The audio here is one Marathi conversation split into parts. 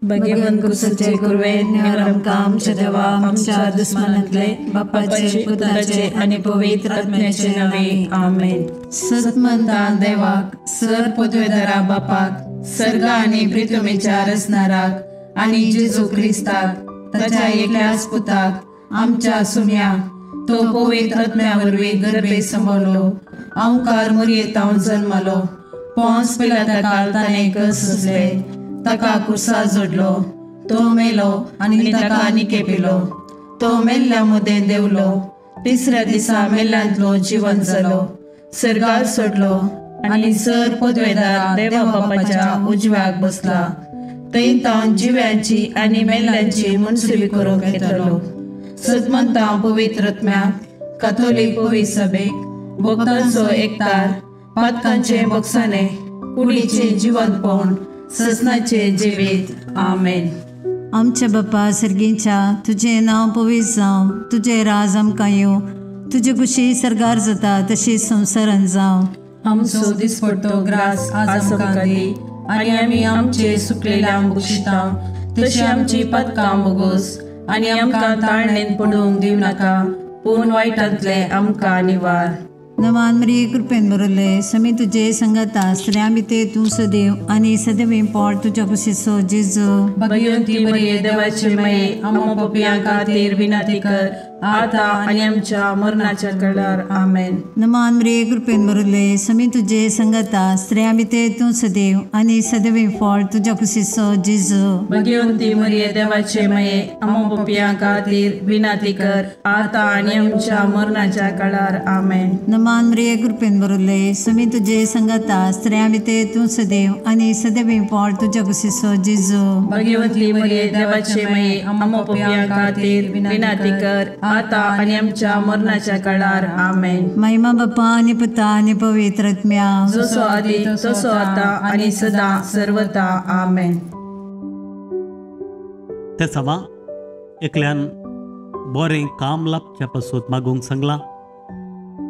भगवंत कुसचे कुर्वे निगरम काम देवा आमच्या दुश्मनातले बापाचे पुत्राचे आणि पवित्र आत्म्याचे नावे आमेन। सतमंता देवाक सर पदवेदारा बापाक सर्ग आणि पृथ्वीच्या रचणाराक आणि जेजू ख्रिस्ताक ताच्या एकल्याच पुताक आमच्या सुम्याक तो पवित्र आत्म्यावरवी गर्भे संभवलो ओंकार मोरयेतां जन्मलो पोंस पिलाताकाल ताणे कसले ताका कुसा जोडलो तो मेलो आणि ताका निकेपिलो तो मेल्ल्या मुदें देवलो तिसऱ्या दिसा मेल्ल्यांतलो जीवन जालो सर्गार सोडलो आणि सर पदवेदार देवा बापाच्या उजव्याक बसला थंय तां जिव्यांची आणि मेल्ल्यांची मनसुबी करूंक येतलो। सतमंता पवित्र आत्म्याक कॅथोलिक पवित्र सभेक भक्तांचो एकतार पातकांचे बक्षाने कुडीचे जिवंतपण ससनाचे जिवीत आमेन। आमच्या बापा सर्गीच्या तुझे नाव पवित्र जावं तुझे राज आमकां येवं तुझी कुशी सरगार जाता तशी संवसारांत जावं। आमचो दिसपट्टो ग्रास आज आमकां दी आनी आमी आमचे सुकलेल्यांक बक्षिता तशी आमची पदकां बोगोस आनी आमकां ताळणेन पडूंक दिव नाका पूण वायटांतले आमकां निवार। नवान मरिये कृपेन बरयले समी तुजे संगता स्त्रियां भितर तूं सदैव आनी सदैव पोट तुज्या कुशीचो जेजू। भगवंती मरिये देवाचे माये आमकां पापियां खातीर विनंती कर आता आनी आमच्या मरणाच्या काळार आमेन। नवान मरिये कृपेन बरयले समी तुजे संगता स्त्रियां भितर तूं सदैव आनी सदैव पोट तुज्या कुशीचो जेजू। भगवंती मरिये देवाचे माये आमकां पापियां खातीर विनंती कर आता आनी आमच्या मरणाच्या काळार आमेन। नवान मरिये कृपेन बरयले समी तुजे संगता स्त्रियां भितर तूं सदैव आनी सदैव पोट तुज्या कुशीचो जेजू। भगवंती मरिये देवाचे माये आमकां पापियां खातीर विनंती कर आता आनी आमच्या मरणाच्या काळार आमेन। महिमा बापा आनी पुता आनी पवित्र आत्म्या जसो आदी तसो आता आनी सदा सर्वदा आमेन। ते सवा एकल्यान बरें काम लाभचे पासून मागूंक सांगला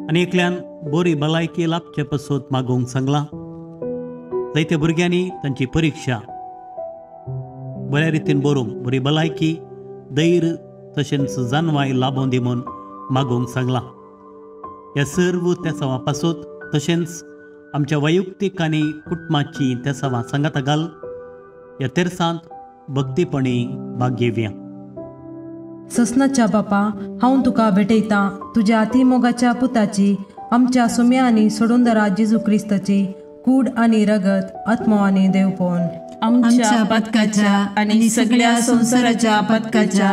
आनी एकल्यान बरी भलायकी लाभचे पासून मागूंक सांगला। जायत्या भुरग्यांनी तांची परीक्षा बऱ्या रितीन बरोवंक बरी भलायकी धैर्य तशेंच जानवाय लाभों दिमून मागोवंक सांगला। ह्या सर्व त्या सवा पासून तशेंच आमच्या वैयक्तीक आनी कुटुंबाची त्या सवा सांगाता घाल ह्या तेरसांत भक्तीपणी भाग घेवया। ससनाच्या बापा हांव तुका भेटयता तुज्या अतिमोगाच्या पुताची आमच्या सुम्या आनी सोडूनदरा जेजू क्रिस्ताची कूड आनी रगत आत्मो आनी देवपण आमच्या पदकाच्या आनी सगळ्या संसाराच्या पदकाच्या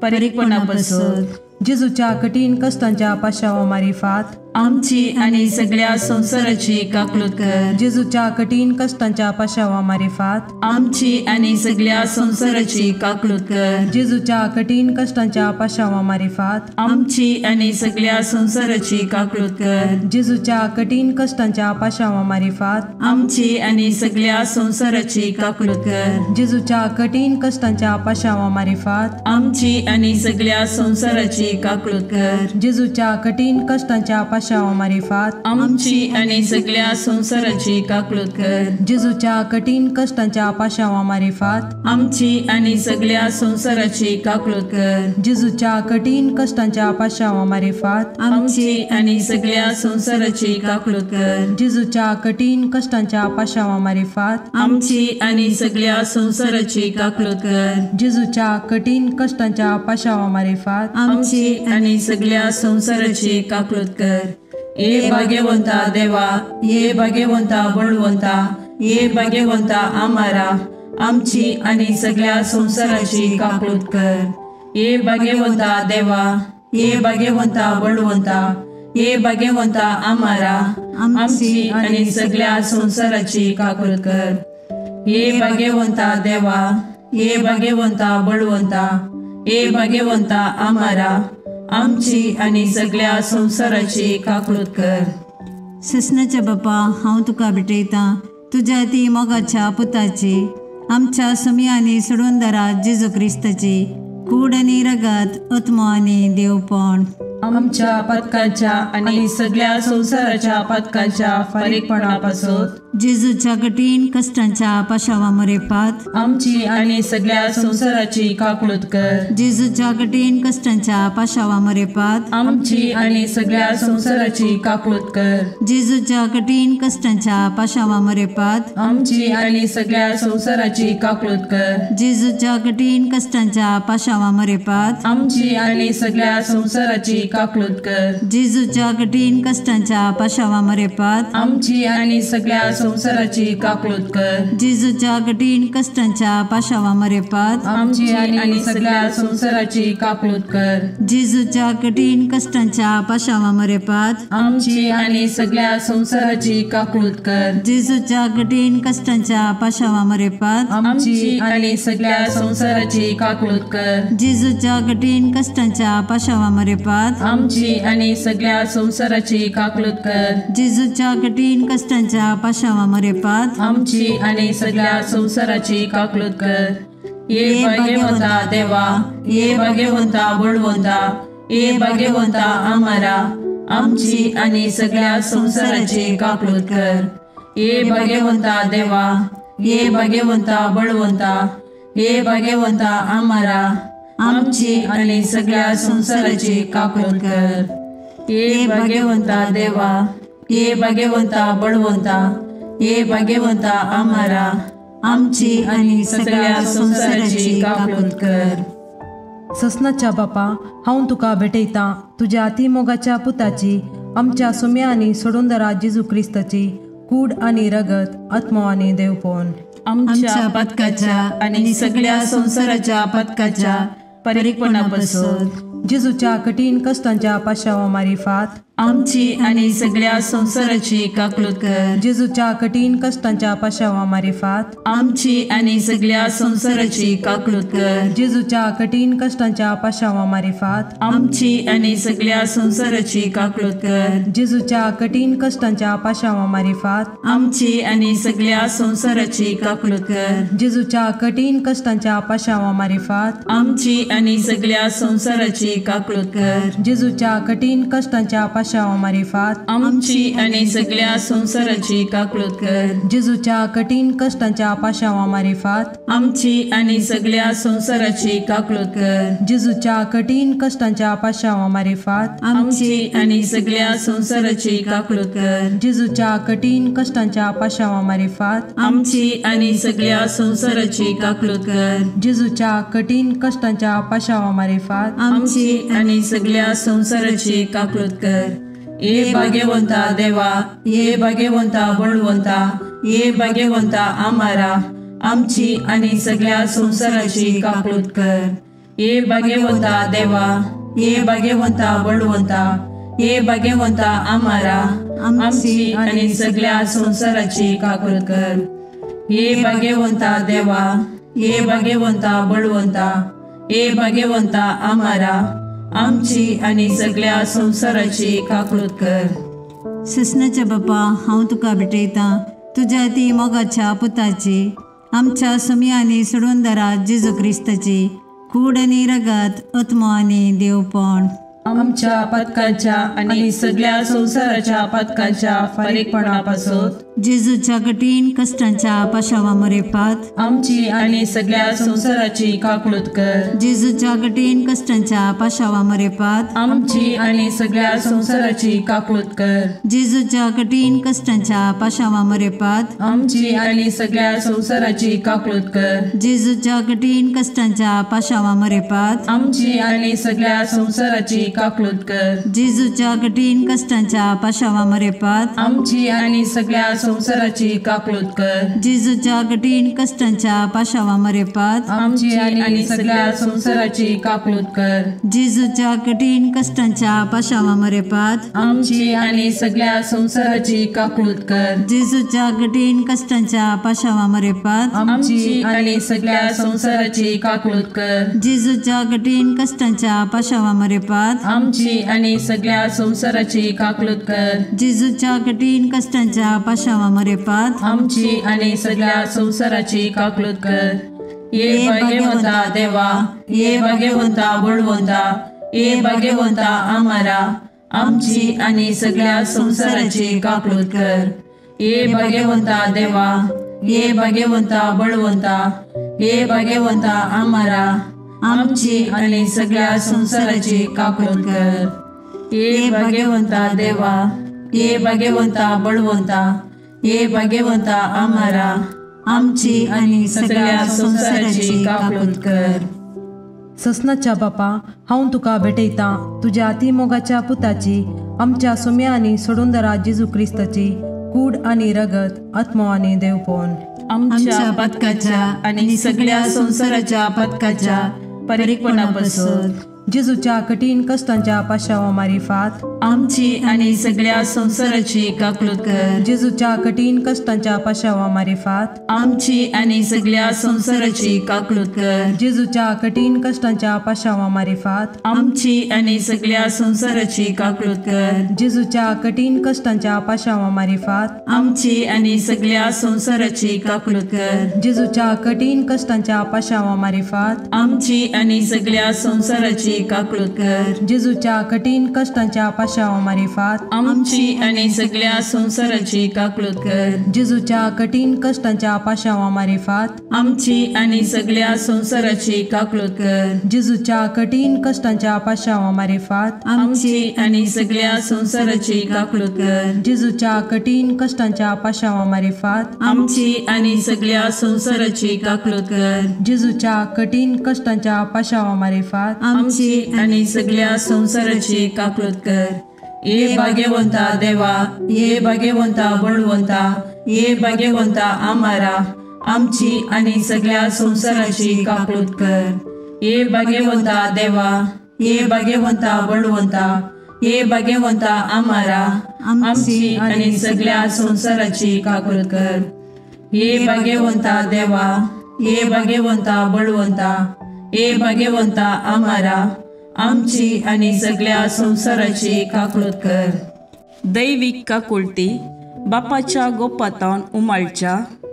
परिपूर्णपसून जेजूच्या कठीण कष्टांच्या पाशावा मारिफात आमची आनी सगळ्या संसाराची काकलूत कर। जेजूच्या कठीण कष्टांच्या पाशावा मारिफात आमची आनी सगळ्या संसाराची काकलूत कर। जेजूच्या कठीण कष्टांच्या पाशावा मारिफात आमची आनी सगळ्या संसाराची काकलूत कर। जेजूच्या कठीण कष्टांच्या पाशावा मारिफात आमची आनी सगळ्या संसाराची काकलूत कर। जेजूच्या कठीण कष्टांच्या पाशावा मारिफात आमची आनी सगळ्या संसाराची काकलूत कर। जेजूच्या कठीण कष्टांच्या पाशावा मारिफात आमची आनी सगळ्या संसाराची काकलूत कर। जेजूच्या कठीण कष्टांच्या पाशावा मारिफात आमची आनी सगळ्या संसाराची काकलूत कर। जेजूच्या कठीण कष्टांच्या पाशावा मारिफात आमची आनी सगळ्या संसाराची काकलूत कर। जेजूच्या कठीण कष्टांच्या पाशावा मारिफात आमची आनी सगळ्या संसाराची काकलूत कर। जेजूच्या कठीण कष्टांच्या पाशावा मारिफात आमची आनी सगळ्या संसाराची काकलूत कर। ये भाग्यवंता देवा ये भाग्यवंता बळवंता ये भाग्यवंता आमारा आमची आनी सगळ्या संसाराची काकलूत कर। ये भाग्यवंता देवा ये भाग्यवंता बळवंता ये भाग्यवंता आमारा आमची आनी सगळ्या संसाराची काकलूत कर। ये भाग्यवंता देवा ये भाग्यवंता बळवंता हे भाग्यवंता आम्हारा आमची आणि सगळ्या संसाराची काकूळट कर. ससनाच्या बापा हांव तुका भेटयतां तुज्या ती मोगाच्या पुताची आमच्या सुमयानी सोडून दरा जेजू क्रिस्ताची कूड आनी रगत आत्मो आनी देवपण आमच्या पदकाच्या आणि सगळ्या संसाराच्या पदकाच्या फारीकपणापासून जेजूच्या कठीण कष्टांच्या पाशावा मरेपात आमची आणि सगळ्या संसाराची काकूळट कर. जेजूच्या कठीण कष्टांच्या पाशावा मरेपात आमची आणि सगळ्या संसाराची काकूळट कर. जेजूच्या कठीण कष्टांच्या पाशावा मरेपात आमची आणि सगळ्या संसाराची काकूळट कर. जेजूच्या कठीण कष्टांच्या पाशावा मरेपात आमची आणि सगळ्या संसाराची काकूळट कर. जेजूच्या कठीण कष्टांच्या पाशावा मरेपात आमची आणि सगळ्या संसाराची काकूळट कर. जेजूच्या कठीण कष्टांच्या पाशावा मरेपात आमची आणि सगळ्या संसाराची काकूळट कर. जेजूच्या कठीण कष्टांच्या पाशावा मरेपात आमची आणि सगळ्या संसाराची काकूळट कर. जेजूच्या कठीण कष्टांच्या पाशावा मरेपात आमची आणि सगळ्या संसाराची काकूळट कर. जेजूच्या कठीण कष्टांच्या पाशावा मरेपात आमची आणि सगळ्या संसाराची काकूळट कर. जेजूच्या कठीण कष्टांच्या पाशावा मरेपात आमची आणि सगळ्या संसाराची काकूळट कर. ये भाग्यवंता देवा, ये भाग्यवंता बळवंता, ये भाग्यवंता आम्हारा आमची आणि सगळ्या संसाराची काकूळट कर. ये भाग्यवंता देवा, ये भाग्यवंता बळवंता, ये भाग्यवंता आम्हारा आमची आणि सगळ्या संसाराची काकूळट कर. ये भाग्यवंता देवा, ये भाग्यवंता बळवंता, ये भाग्यवंता आम्हारा आमची आणि सगळ्या संसाराची काकूळट कर. ससनाच्या बापा हांव तुका भेटयतां तुज्या अतिमोगाच्या पुताची आमच्या सुम्यांनी सोडून दरा जेजू क्रिस्ताची कूड आनी रगत आत्मो आनी देवपण आमच्या पदकाच्या आणि सगळ्या संसाराच्या पदकाच्या फारीकपणापासून जेजूच्या कठीण कष्टांच्या पाशावा मारिफात आमची आणि सगळ्या संसाराची काकूळट कर. जेजूच्या कठीण कष्टांच्या पाशावा मारिफात आमची आणि सगळ्या संसाराची काकूळट कर. जेजूच्या कठीण कष्टांच्या पाशावा मारिफात आमची आणि सगळ्या संसाराची काकूळट कर. जेजूच्या कठीण कष्टांच्या पाशावा मारिफात आमची आणि सगळ्या संसाराची काकूळट कर. जेजूच्या कठीण कष्टांच्या पाशावा मारिफात आमची आणि सगळ्या संसाराची काकूळट कर. जेजूच्या कठीण कष्टांच्या पाशावा मारिफात आमची आणि सगळ्या संसाराची काकूळट कर. जेजूच्या कठीण कष्टांच्या पाशावा मारिफात आमची आणि सगळ्या संसाराची काकूळट कर. जेजूच्या कठीण कष्टांच्या पाशावा मारिफात आमची आणि सगळ्या संसाराची काकूळट कर. जेजूच्या कठीण कष्टांच्या पाशावा मारिफात आमची आणि सगळ्या संसाराची काकूळट कर. जेजूच्या कठीण कष्टांच्या पाशावा मारिफात आमची आणि सगळ्या संसाराची काकूळट कर. ये भाग्यवंता देवा, ये भाग्यवंता बळवंता, ये भाग्यवंता आम्हारा आमची आणि सगळ्या संसाराची काकूळट कर. ये भाग्यवंता देवा, ये भाग्यवंता बळवंता, ये भाग्यवंता आम्हारा आमची आणि सगळ्या संसाराची काकूळट कर. ये भाग्यवंता देवा, ये भाग्यवंता बळवंता, ये भाग्यवंता आम्हारा आमची आणि सगळ्या संसाराची काकूळट कर. ससनाच्या बापा हांव तुका भेटयतां तुज्या ती मोगाच्या पुताची आमच्या सुमयांनी सोडून दरा जेजू क्रिस्ताची कूड आनी रगत आत्मो आनी देवपण आमच्या पदकाच्या आणि सगळ्या संसाराच्या पदकाच्या फारीकपणापासून जेजूच्या कठीण कष्टांच्या पाशावा मरेपात आमची आणि सगळ्या संसाराची काकूळट कर. जेजूच्या कठीण कष्टांच्या पाशावा मरेपात आमची आणि सगळ्या संसाराची काकूळट कर. जेजूच्या कठीण कष्टांच्या पाशावा मरेपात आमची आणि सगळ्या संसाराची काकूळट कर. जेजूच्या कठीण कष्टांच्या पाशावा मरेपात आमची आणि सगळ्या संसाराची काकूळट कर. जेजूच्या कठीण कष्टांच्या पाशावा मरेपात आमची आणि सगळ्या संसाराची काकलूत कर. जेजूच्या कठीण कष्टांच्या पाशावा मरेपात आमची आणि सगळ्या संसाराची काकलूत कर. जेजूच्या कठीण कष्टांच्या पाशावा मरेपात आमची आणि सगळ्या संसाराची काकलूत कर. जेजूच्या कठीण कष्टांच्या पाशावा मरेपात आमची आणि सगळ्या संसाराची काकलूत कर. जेजूच्या कठीण कष्टांच्या पाशावा मरेपात आमची आणि सगळ्या संसाराची काकलूत कर. जेजूच्या कठीण कष्टांच्या पाशावा मरेपात आमची आणि सगळ्या संसाराची काकलूत कर. ये भाग्यवंता देवा, ये भाग्यवंता बळवंता, ये भाग्यवंता आम्हारा, आमची आणि सगळ्या संसाराची काकलूत कर. ये भाग्यवंता देवा, ये भाग्यवंता बळवंता, ये भाग्यवंता आम्हारा, आमची आणि सगळ्या संसाराची काकलूत कर. ये भाग्यवंता देवा, ये भाग्यवंता बळवंता, ये भाग्यवंता आम्हारा, आमची आणि सगळ्या संसाराची काकलूत कर. ससनाच्या बापा, हांव तुका भेटयता तुज्या अतिमोगाच्या पुताची, आमच्या सुम्या आनी सोडूंदरा जेजू क्रिस्ताची कूड आनी रगत आत्मो आनी देवपण आमच्या पदकाच्या आणि सगळ्या संसाराच्या पदकाच्या परीकपणापासून जेजूच्या कठीण कष्टांच्या पाशावा मारिफात आमची आणि सगळ्या संसाराची काकलूत कर. जेजूच्या कठीण कष्टांच्या पाशावा मारिफात आमची आणि सगळ्या संसाराची काकलूत कर. जेजूच्या कठीण कष्टांच्या पाशावा मारिफात आमची आणि सगळ्या संसाराची काकलूत कर. जेजूच्या कठीण कष्टांच्या पाशावा मारिफात आमची आणि सगळ्या संसाराची काकलूत कर. जेजूच्या कठीण कष्टांच्या पाशावा मारिफात आमची आणि सगळ्या संसाराची काकलूत कर. जेजूच्या कठीण कष्टांच्या पाशावा मारिफात आमची आणि सगळ्या संसाराची काकलूत कर. जेजूच्या कठीण कष्टांच्या पाशावा मारिफात आमची आणि सगळ्या संसाराची काकलूत कर. जेजूच्या कठीण कष्टांच्या पाशावा मारिफात आमची आणि सगळ्या संसाराची काकलूत कर. जेजूच्या कठीण कष्टांच्या पाशावा मारिफात आमची आणि सगळ्या संसाराची काकलूत कर. जेजूच्या कठीण कष्टांच्या पाशावा मारिफात आमची आणि सगळ्या संसाराची काकलूत कर. ये भाग्यवंता देवा, ये भाग्यवंता बळवंता, ये भाग्यवंता आम्हारा, आमची आणि सगळ्या संसाराची काकलूत कर. ये भाग्यवंता देवा, ये भाग्यवंता बळवंता, ये भाग्यवंता आम्हारा, आमची आणि सगळ्या संसाराची काकलूत कर. ये भाग्यवंता देवा, ये भाग्यवंता बळवंता, ये भाग्यवंता आम्हारा, आमची आणि सगळ्या संसाराची काकलूत कर. दैविक काकुळटी बापाच्या गोपातान उमाळच्या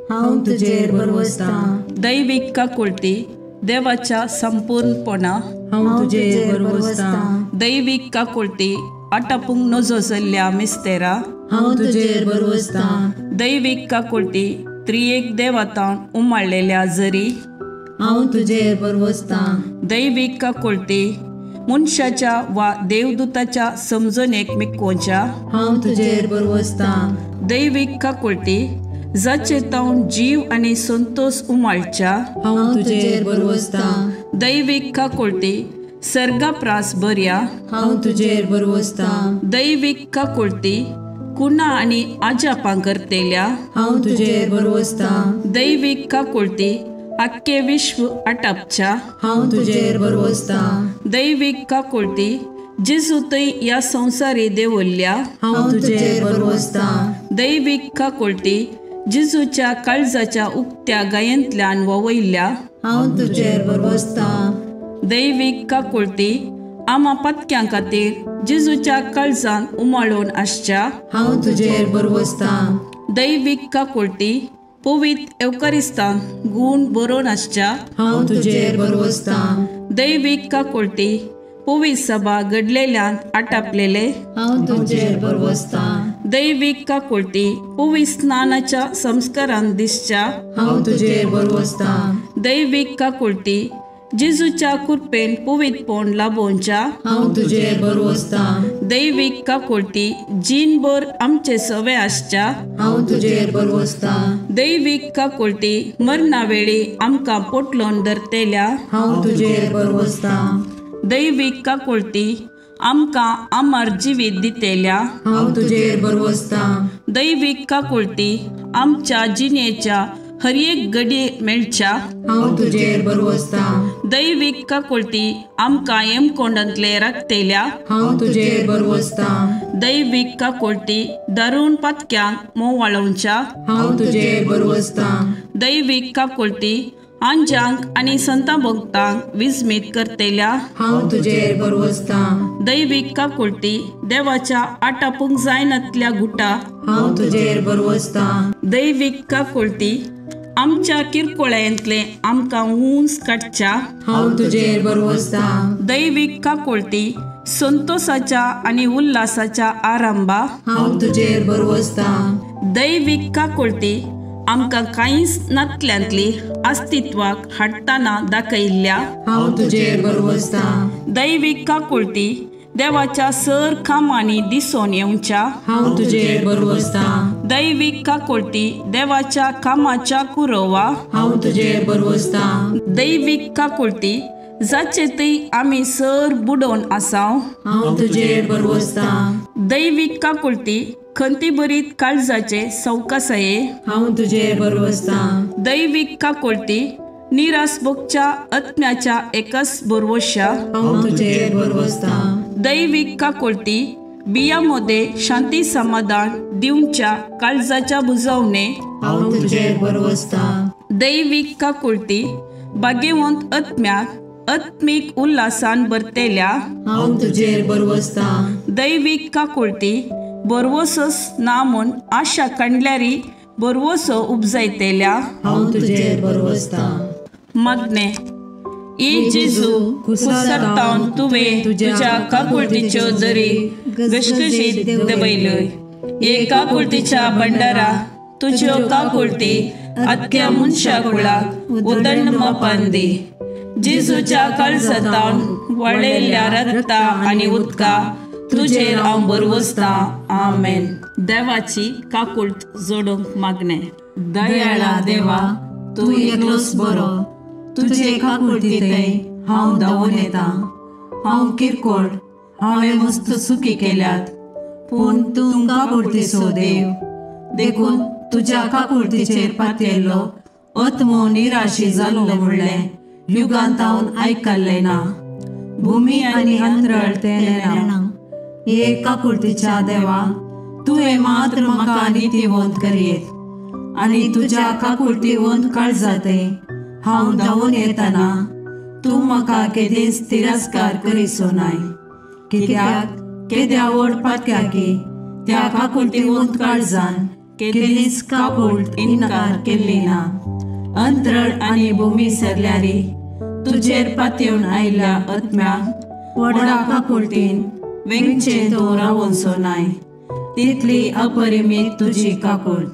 हांव तुजेर बरवसता. दैविक काकुळटी देवाच्या संपूर्णपणा हांव तुजेर बरवसता. दैविक काकुळटी आटापूंक नजो जाल्ल्या मिस्तेरा हांव तुजेर बरवसता. दैविक काकुळटी त्रिएक देवातान उमाळलेल्या जरी हांव तुजेर बरवसता. दैविक काकुळटी मनशाच्या वा देवदूताच्या समजणेक मिकोवच्या हांव तुजेर बरवसता. दैविक काकुळटी जाचे तावन जीव आणि संतोष उमाळच्या हांव तुजेर बरवसता. दैविक काकुळटी सर्गाप्रास बऱ्या हांव तुजेर बरवसता. दैविक काकुळटी कुणा आणि आजापां करतेल्या हांव तुजेर बरवसता. दैविक काकुळटी आख्खे विश्व आटापच्या हांव तुजेर बरवसता. दैविक काकुळटी जेजू थंय ह्या संवसारी देवल्ल्या हांव तुजेर बरवसता. दैविक काकुळटी जेजूच्या काळजाच्या उक्त्या गायंतल्यान ववयल्या हांव तुजेर बरवसता. दैविक काकुळटी आमा पत्क्यां खातीर जेजूच्या काळजान उमाळून आसच्या हांव तुजेर बरवसता. दैविक काकुळटी पवित्र एवकारिस्तान गूण बरोवन आसच्या हांव तुजेर बरवसता. दैविक काकुळटी पवित्र सभा घडलेल्यान आटापलेले हांव तुजेर बरवसता. दैविक काकुळटी पवित्र स्नानाच्या संस्कारान दिसच्या हांव तुजेर बरवसता. दैविक काकुळटी जेजूच्या कृपेन पवित्रपण लाभोवच्या हांव तुजेर बरवसता. दैविक काकुळटी जीनभर आमचे सवे आसच्या हांव तुजेर बरवसता. दैविक काकुळटी मरणा वेळी आमकां पोटलोन धरतेल्या हांव तुजेर बरवसता. दैविक काकुळटी आमकां अमर जिवीत दितेल्या हांव तुजेर बरवसता. दैवीक काकुळटी आमच्या जिणेच्या हर एक घडये मेळच्या हांव तुजेर बरवसता. दैवीक काकुळटी आमकां हेमकोंडांतले राखतेल्या हांव तुजेर बरवसता. दैवीक काकुळटी दारूण पातक्यांक मोव वाळोवच्या हांव तुजेर बरवसता. दैवीक काकुळटी आंजांक आनी संतां भोगतांक विस्मीत करतेल्या हांव तुजेर बरवसता. दैवीक काकुळटी देवाच्या आटापूंक जायनातल्या गुटा हांव तुजेर बरवसता. दैवीक काकुळटी आमच्या किरकोळ्यांतले आमकां उंच काडच्या हांव तुजेर बरवसता. दैवीक काकुळटी संतोषाच्या आनी उल्हासाच्या आरंभा हांव तुजेर बरवसता. दैवीक काकुळटी आमकां कांयच नातल्यांतली अस्तित्वाक हाडटाना दाखयल्ल्या हांव तुजेर बरवसता. दैवीक काकुळटी देवाच्या सर कामांनी दिसून येवच्या हांव तुजेर बरवसता. दैवीक काकुळटी देवाच्या कामाच्या कुरवा हांव तुजेर बरवसता. दैवीक काकुळटी जाचे थंय आमी सर बुडोवन आसाव हांव तुजेर बरवसता. दैवीक काकुळटी खंती बरीत काळजाचे सवकासये हांव तुजेर बरवसता. दैवीक काकुळटी निरासभोगच्या आत्म्याच्या एकच बरवश्या हांव तुजेर बरवसता. दैवीक काकुळटी बियामध्ये शांती समाधान दिवच्या काळजाच्या बुजवणे हांव तुजेर बरवसता. दैवीक काकुळटी भाग्यवंत आत्म्याक आत्मीक उल्हासान भरतेल्या हांव तुजेर बरवसता. दैवीक काकुळटी बरवसोस ना म्हूण आशा काडल्यारी बरवसो उपजायतेल्या हांव तुजेर बरवसता. मागणे ई जेजू कुसरतावन तुवें तुज्या काकुळटीच्यो दरी गशगशीत दबयल्योय. हे काकुळटीच्या भंडारा तुज्यो काकुळटी आख्या मनशा कुळाक उदंड मोपान दी. जेजूच्या काळजांतावन वळयल्ल्या रक्ता आनी उदका तुजेर हांव बरवसता. आमेन. देवाची काकुळट जोडूंक मागणे. दयाळा देवा तूं एकलोच बरो. तुजे काकुळटी थंय हांव धांवून येता. हांव किरकोळ, हांवें मस्त चुकी केल्यात, पूण तूं काकुळटीचो देव. देखून तुज्या काकुळटीचेर पातयल्लो आत्मो निराशी जाल्लो म्हणलें युगांतावन आयकल्लें ना. भुमी आनी अंतराळ तेन्ना हे काकुळटीच्या देवा तुवें मात्र म्हाका नितीवंत करीत आनी तुज्या काकुळटीवंत काळजांतय हांव धांवून येतना तूं म्हाका केदेंच तिरस्कार करीसो नाय. कित्याक केद्या व्हड पातक्याकी त्या काकुळटीवंत काळजान केदेंच काकुळट इन्कार केल्ली ना. अंतराळ आनी भुमी सरल्यारी तुजेर पातयेवन आयिल्ल्या आत्म्याक व्हडा काकुळटीन वेंगचे तो रावोनसो नाय. तितली अपरिमीत तुजी काकुळट,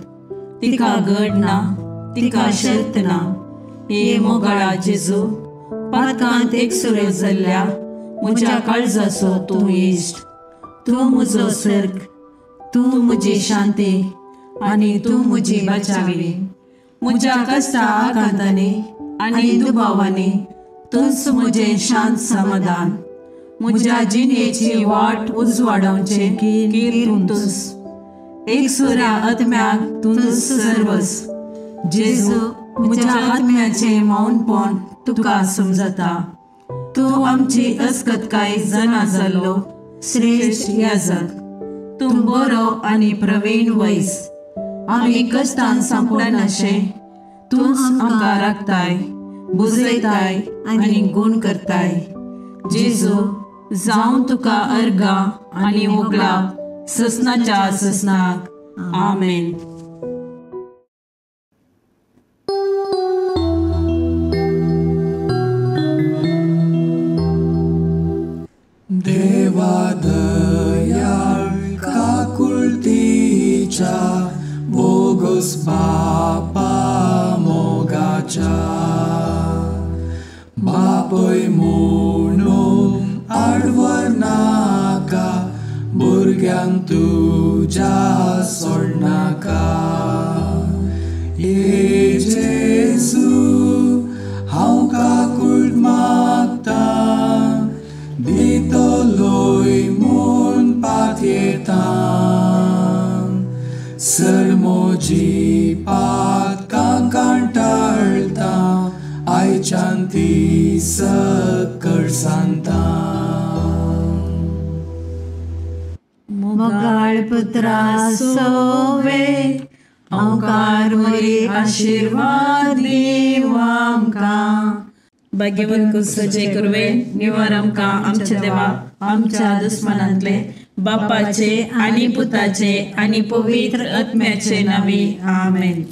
तिका घड ना, तिका शर्त ना. हे मोगाळा जेजू पातकांत एकसुऱ्यो जाल्ल्या म्हज्या काळजाचो तूं इश्ट. तूं म्हजो सर्ग, तूं म्हजी शांती आनी तूं म्हजी बचावी. म्हज्या कश्टा आकांतांनी आनी दुबावांनी तूंच म्हजें शांत समाधान. म्हज्या जिणेची वाट उजवाडोवचे कीर तूंच. एकसुऱ्या आत्म्याक तूंच सर्वस. जेजू म्हज्या आत्म्याचें मौनपण तुका समजता. तूं आमची अस्कतकाय जाणा जाल्लो श्रेश्ठ याजक. तूं बरो आनी प्रवीण वैस. आमी कश्टान सांपडनाशे तूंच आमकां राखताय, बुजयताय आनी गूण करताय. जेजू जावं तुका अर्गा आनी मोगला ससनाच्या ससनाक. आमेन. देवा दयाळ काकुळटीच्या बोगस बापा मोगाच्या. बापय म्हणून आडवर नाका, भुरग्यांक तुज्या सोडनाका. हे जेजू हांव काकुळट मागता, दितलोय म्हूण पातयेता सरमोजी पात कांटाळता आयच्यान ती सकळ सांगता मोगाळ पुत्रा सोवे ओंकार वरी आशीर्वाद दीव आमकां भाग्यवन कुसचे कुरवे निवार आमकां आमच्या देवा आमच्या दुस्मनांतले बापाचे आनी पुताचे आनी पवित्र आत्म्याचे नावी आमेन.